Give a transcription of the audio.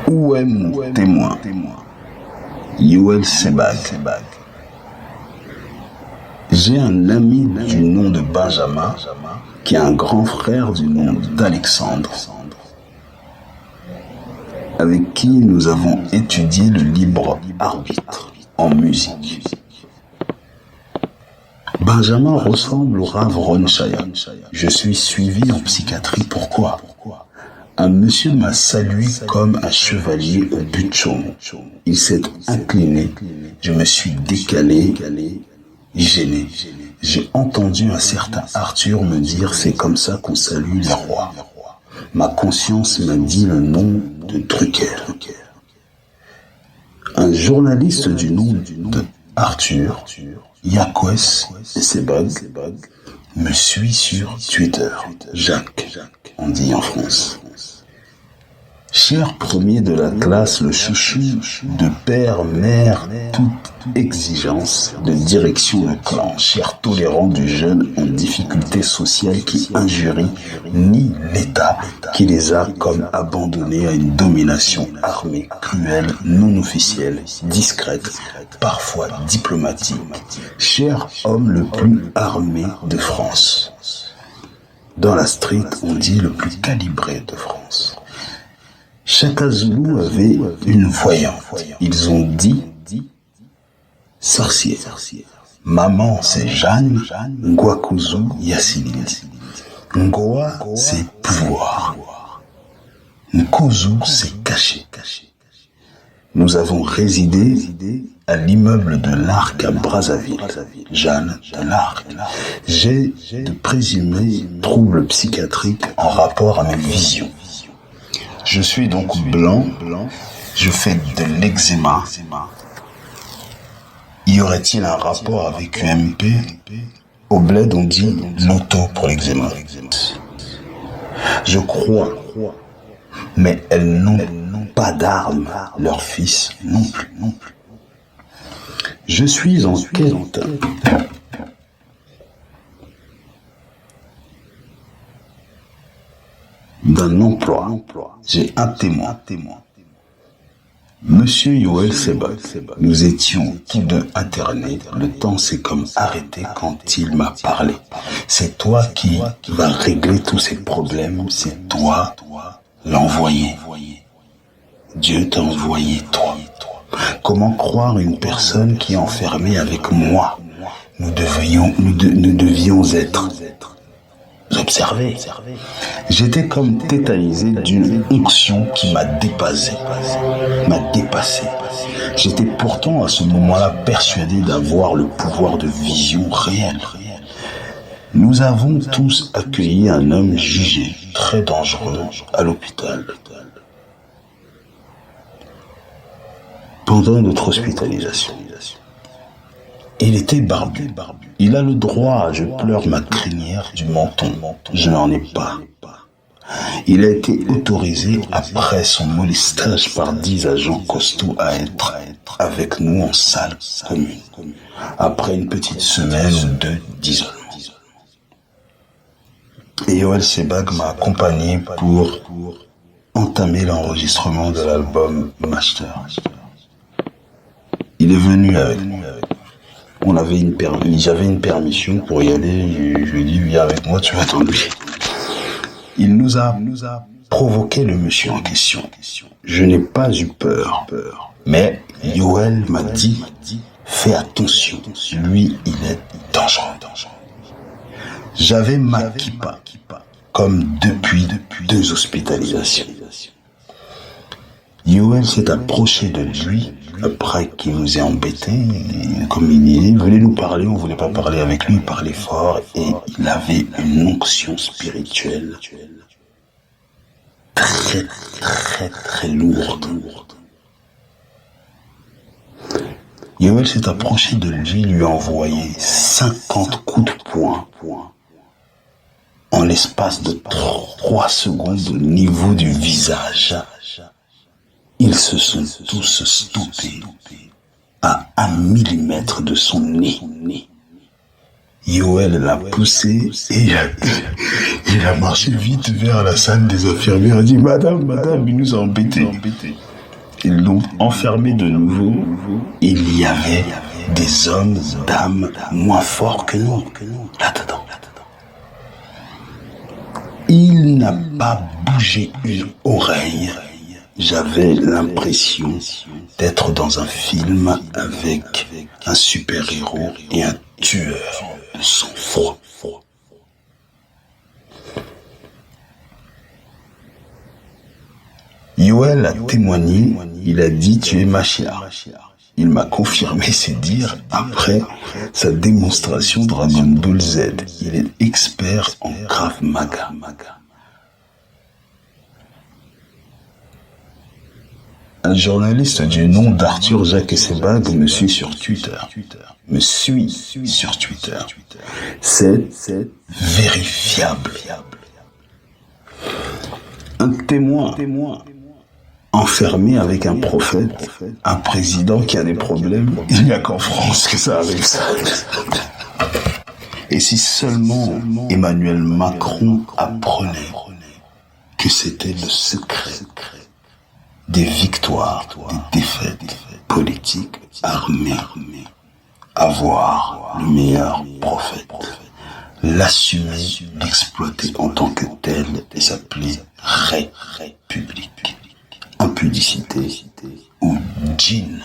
Où est mon témoin? Yoel Sebag. J'ai un ami du nom de Benjamin qui a un grand frère du nom d'Alexandre, avec qui nous avons étudié le libre arbitre en musique. Benjamin ressemble au Rav Ron Shaya. Je suis suivi en psychiatrie. Pourquoi? Un monsieur m'a salué comme un chevalier au but de chaume. Il s'est incliné. Je me suis décalé, gêné. J'ai entendu un certain Arthur me dire c'est comme ça qu'on salue les rois. Ma conscience m'a dit le nom de Drucker. Un journaliste du nom de Arthur, Yaquès Sebag, me suit sur Twitter. Jacques, on dit en France. Cher premier de la classe, le chouchou de père, mère, toute exigence de direction de clan. Cher tolérant du jeune en difficulté sociale qui injurie ni l'État qui les a comme abandonnés à une domination armée, cruelle, non officielle, discrète, parfois diplomatique. Cher homme le plus armé de France. Dans la street, on dit le plus calibré de France. Chaka Zulu avait une voyante. Ils ont dit sorcier. Maman, c'est Jeanne. Ngwakuzu, Yassili. Ngoa, c'est pouvoir. Nkuzu, c'est caché. Nous avons résidé à l'immeuble de l'Arc à Brazzaville. Jeanne de l'Arc. J'ai de présumés troubles psychiatriques en rapport à mes visions. Je suis donc blanc, je fais de l'eczéma. Y aurait-il un rapport avec UMP? Au bled, on dit l'auto pour l'eczéma. Je crois, mais elles n'ont pas d'armes, leurs fils non plus. Je suis en quête d'un emploi. J'ai un témoin. Monsieur Yoel Sebag, nous étions tous deux internés. Le temps s'est comme arrêté quand il m'a parlé. C'est toi qui vas régler tous ces problèmes. C'est toi l'envoyé. Dieu t'a envoyé toi. Comment croire une personne qui est enfermée avec moi? Nous devions être observés. J'étais comme tétanisé d'une onction qui m'a dépassé. J'étais pourtant à ce moment-là persuadé d'avoir le pouvoir de vision réelle. Nous avons tous accueilli un homme jugé très dangereux à l'hôpital. Pendant notre hospitalisation. Il était barbu. Il a le droit, je pleure ma crinière du menton. Je n'en ai pas. Il a été autorisé, après son molestage par 10 agents costauds, à être avec nous en salle commune. Après une petite semaine ou deux d'isolement. Et Yoel Sebag m'a accompagné pour entamer l'enregistrement de l'album Master. Il est venu avec nous. J'avais une permission pour y aller. Je lui ai dit, viens avec moi, tu vas attendre lui. Il nous a provoqué le monsieur en question. Je n'ai pas eu peur. Mais Yoel m'a dit, fais attention. Lui, il est dangereux. J'avais ma kippa, comme depuis 2 hospitalisations. Yoel s'est approché de lui après qu'il nous ait embêtés. Comme il voulait nous parler, on ne voulait pas parler avec lui, il parlait fort et il avait une onction spirituelle très lourde. Yoel s'est approché de lui, lui a envoyé 50 coups de poing en l'espace de 3 secondes au niveau du visage. Ils se sont tous stoppés à 1 millimètre de son nez. Yoel l'a poussé et il a marché vite vers la salle des infirmières. Il a dit, madame, il nous a embêtés. Ils l'ont enfermé de nouveau. Il y avait des hommes, dames, moins forts que nous, là-dedans. Il n'a pas bougé une oreille. J'avais l'impression d'être dans un film avec un super-héros et un tueur de sang-froid. Yoel a témoigné, il a dit « tu es Mashiach ». Il m'a confirmé ses dires après sa démonstration Dragon Ball Z. Il est expert en Krav Maga. Un journaliste du nom d'Arthur Jacques Sebag me suit sur Twitter. C'est vérifiable. Un témoin enfermé avec un prophète, un président qui a des problèmes. Il n'y a qu'en France que ça arrive, ça. Et si seulement Emmanuel Macron apprenait que c'était le secret des victoires, des défaites politiques armées, avoir le meilleur prophète, l'assumer, l'exploiter en tant que tel et s'appeler République. Impudicité ou djinn.